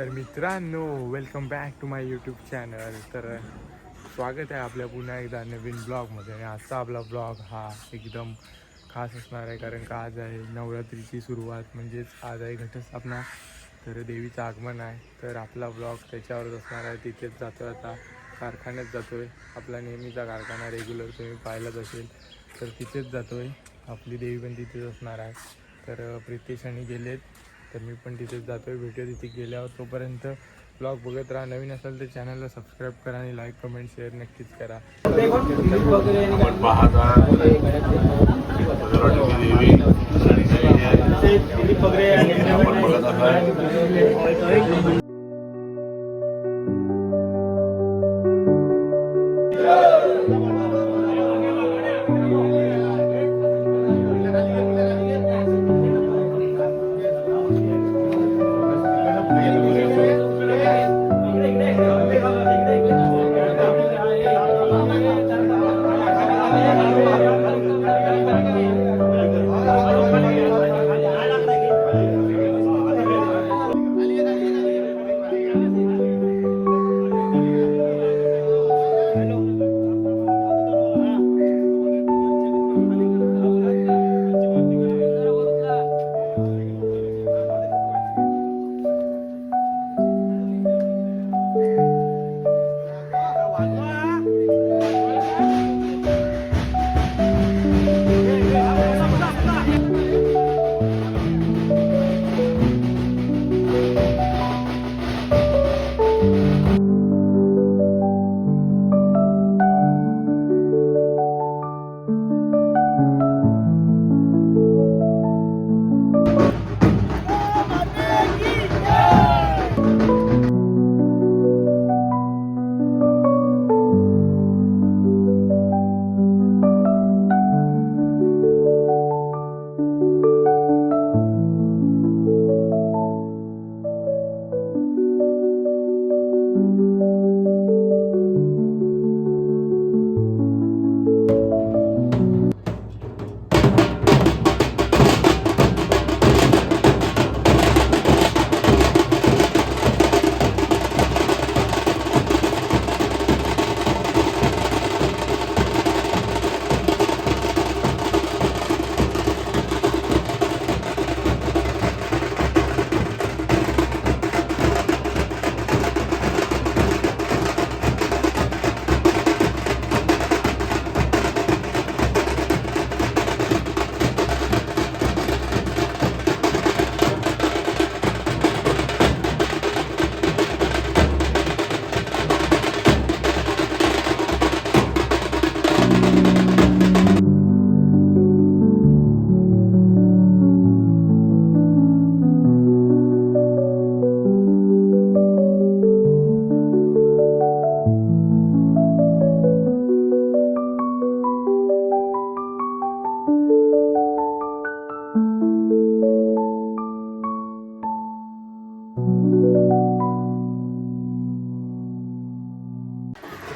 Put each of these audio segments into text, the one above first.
तर मित्रांनो, welcome back to my YouTube channel. तर स्वागत आहे आपल्या पुन्हा एकदा नवीन ब्लॉगमध्ये. आणि आजचा आपला ब्लॉग हा एकदम खास असणार आहे, कारण का आज आहे नवरात्रीची सुरुवात, म्हणजेच आज आहे घटस्थापना. तर देवीचं आगमन आहे. तर आपला ब्लॉग त्याच्यावरच असणार आहे. तिथेच जातो आहे, आता कारखान्यात जातो आहे. आपला नेहमीचा कारखाना रेग्युलर तुम्ही पाहिलाच असेल, तर तिथेच जातो आहे. आपली देवी पण तिथेच असणार आहे. तर प्रितेश आणि गेलेत, तर मी पण तिथेच जातो आहे. भेटूया तिथे गेल्यावर. तोपर्यंत ब्लॉग बघत राहा. नवीन असेल तर चॅनलला सबस्क्राईब करा आणि लाईक कमेंट शेअर नक्कीच करा. आपण पाहता देवी आपण बघत असाल.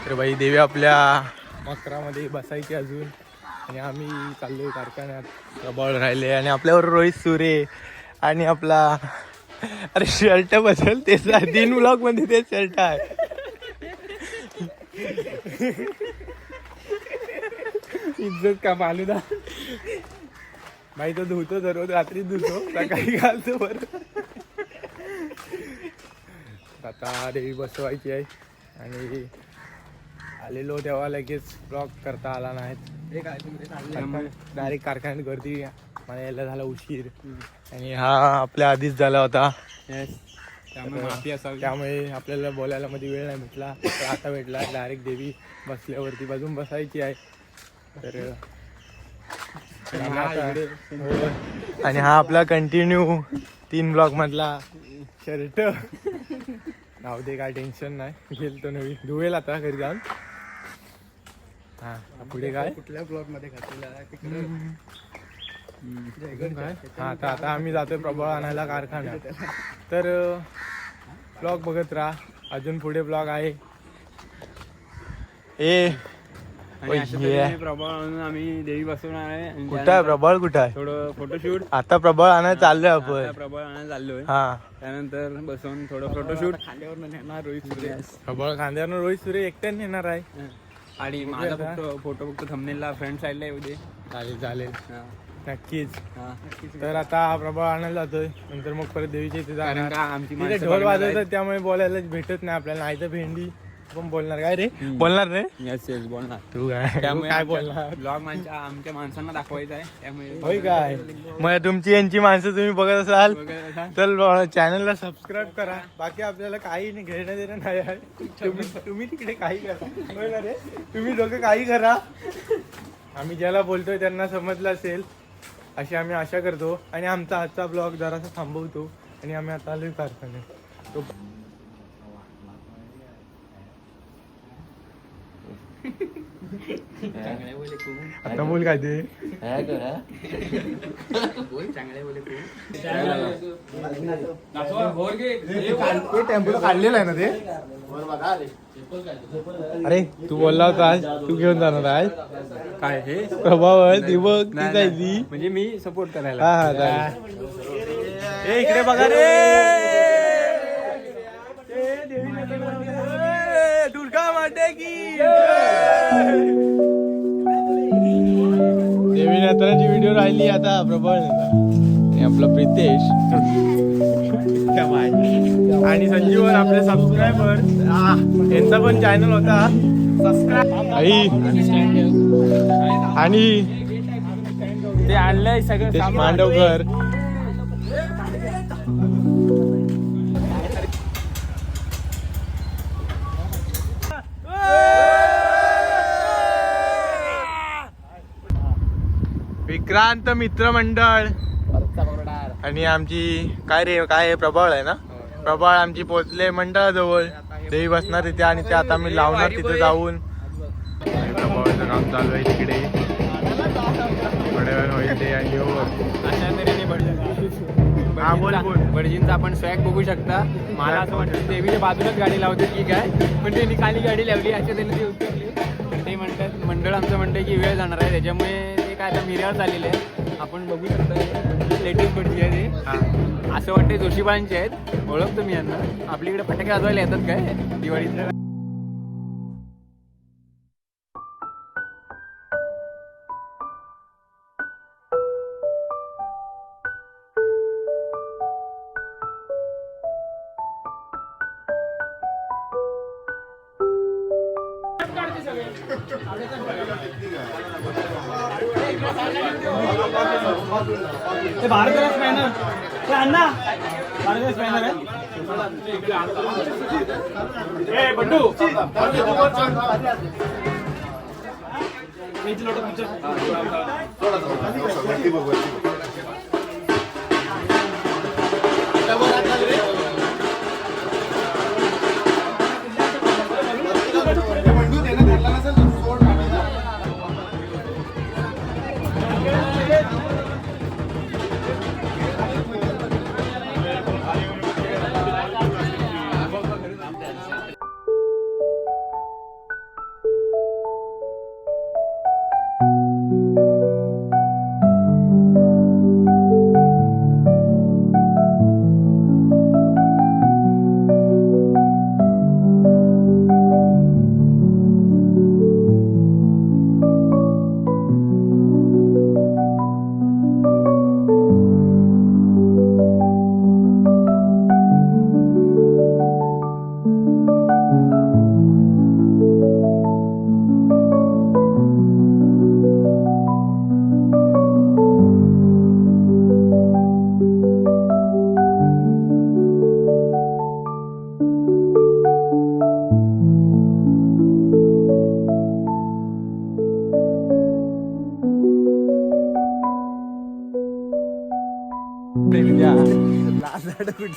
तर बाई देवी आपल्या मकरामध्ये बसायची अजून, आणि आम्ही चाललोय कारखान्यात. प्रबळ राहिले आणि आपल्यावर रोहित सुरे आणि आपला, अरे शर्ट बदल तेच आहे, 3 ब्लॉग मध्ये तेच शर्ट आहे. इज्जत का फालुदा बाई, तो धुतो दररोज, रात्री धुतो, सकाळी घालतो बरं. आता देवी बसवायची आहे आणि आलेलो तेव्हा लगेच ब्लॉग करता आला नाही. डायरेक्ट कारखान्यात गर्दी, मला यायला झाला उशीर, आणि हा आपल्या आधीच झाला होता. त्यामुळे आपल्याला बोलायला मध्ये वेळ नाही भेटला. तर आता भेटला. डायरेक्ट देवी बसल्यावरती बाजून बसायची आहे. तर आणि हा आपला कंटिन्यू 3 ब्लॉग मधला शर्ट. नाव दे, काय टेन्शन नाही, गेलतो नवी धुवेल आता घरी जाऊन. हा पुढे काय कुठल्या ब्लॉग मध्ये घातलेला हा, आता आम्ही जातोय प्रबळ आणायला कारखान्यात. तर ब्लॉग बघत राहा, अजून पुढे ब्लॉग आहे. आणि अशा तऱ्हेने प्रबळ आणून आम्ही देवी बसवणार आहे आणि कुठं आहे त्यानंतर प्रबळ, कुठं आहे? थोडं फोटोशूट आता प्रबळ आणायला चाललोय आपण. आता प्रबळ आणायला चाललोय. हा, त्यानंतर बसवून थोडं फोटोशूट खांद्यावर नेणार रोहित सूर्य प्रबळ खांद्यावर रोहित सूर्य एकट्याने येणार आहे. आणि माझा फोटो फक्त थंबनेलला फ्रंट साईडला येऊ दे. चालेल चालेल, हा. नक्कीच. हा. तर आता हा प्रबळ आणायला जातोय, नंतर मग परत देवीच्या इथे कारण जाणार. का आमची तिथे माणसं ढोल बघणार आहेत. वाजवतात त्यामुळे बोलायला भेटत नाही आपल्याला. नाही तर भेंडी पण बोलणार काय रे, बोलणार रे येस येस बोलणार. तू काय, त्यामुळे काय बोलणार. ब्लॉग आमच्या माणसांना दाखवायचा आहे त्यामुळे होय काय, मग तुमची यांची माणसं तुम्ही बघत असाल बघा. तर चॅनलला सबस्क्राईब करा. बाकी आपल्याला काही नाही, घेणं देणं नाही आहे. तुम्ही तिकडे काही करा. होय ना रे, तुम्ही लोक काही करा. आम्ही ज्याला बोलतोय त्यांना समजलं असेल अशी आम्ही आशा करतो. आणि आमचा आजचा ब्लॉग जरासा थांबवतो आणि आम्ही आता आलोय कारखान्यात. तो आता बोल काय ते टेम्पो काढलेला आहे ना ते. अरे तू बोलला होता आज तू घेऊन जाणार आहे काय हे प्रभाव ती बघ ती नाही, जायची. म्हणजे मी सपोर्ट करायला. हा हा चालेल. ए इकडे बघा रे, दुर्गा माते की देवी नेत्राची व्हिडिओ राहिली आता प्रबळ आणि आपला प्रितेश आणि संजीवन आपले सबस्क्रायबर. यांचा पण चॅनल होता आई आणि ते आणलंय सगळं तेच सामान. मांडवकर. विक्रांत मित्रमंडळ आणि आमची काय रे, काय आहे, प्रबळ आहे ना. प्रबळ आमची पोचले मंडळाजवळ, देवी बसणार तिथे आणि ते आता मी लावणार तिथे जाऊन. प्रबळचं काम चालू आहे तिकडे, थोड्या वेळ होईल ते. आणि अशा तऱ्हेने हा, बोल, बोल. भटजींचा आपण स्वॅग बघू शकता. मला असं वाटतं देवीच्या बाजूलाच गाडी लावते की काय, पण त्यांनी खाली गाडी लावली. अशा तऱ्हेने ते उतरले. पण ते म्हणतात, मंडळ आमचं म्हणतंय की वेळ जाणार आहे, त्याच्यामुळे ते काय आता मिऱ्यावर चाललेले आहे. आपण बघू शकता लेटेस्ट भटजी आहे ते. असं वाटतं जोशीबांचे आहेत, ओळखतो मी यांना. आपल्याकडे फटाके वाजवायला येतात काय दिवाळीत. भारत स्पॅनर ते अण्णा भारत स्पॅनर आहे. बंडू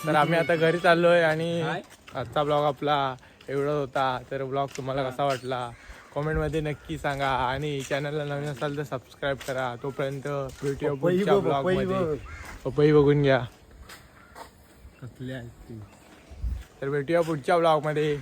तर आम्ही आता घरी चाललोय आणि आजचा ब्लॉग आपला एवढा होता. तर ब्लॉग तुम्हाला कसा वाटला कमेंटमध्ये नक्की सांगा आणि चॅनलला नवीन असाल तर सबस्क्राईब करा. तोपर्यंत भेटूया पुढच्या ब्लॉगमध्ये. पपई बघून घ्या. तर भेटूया पुढच्या ब्लॉगमध्ये.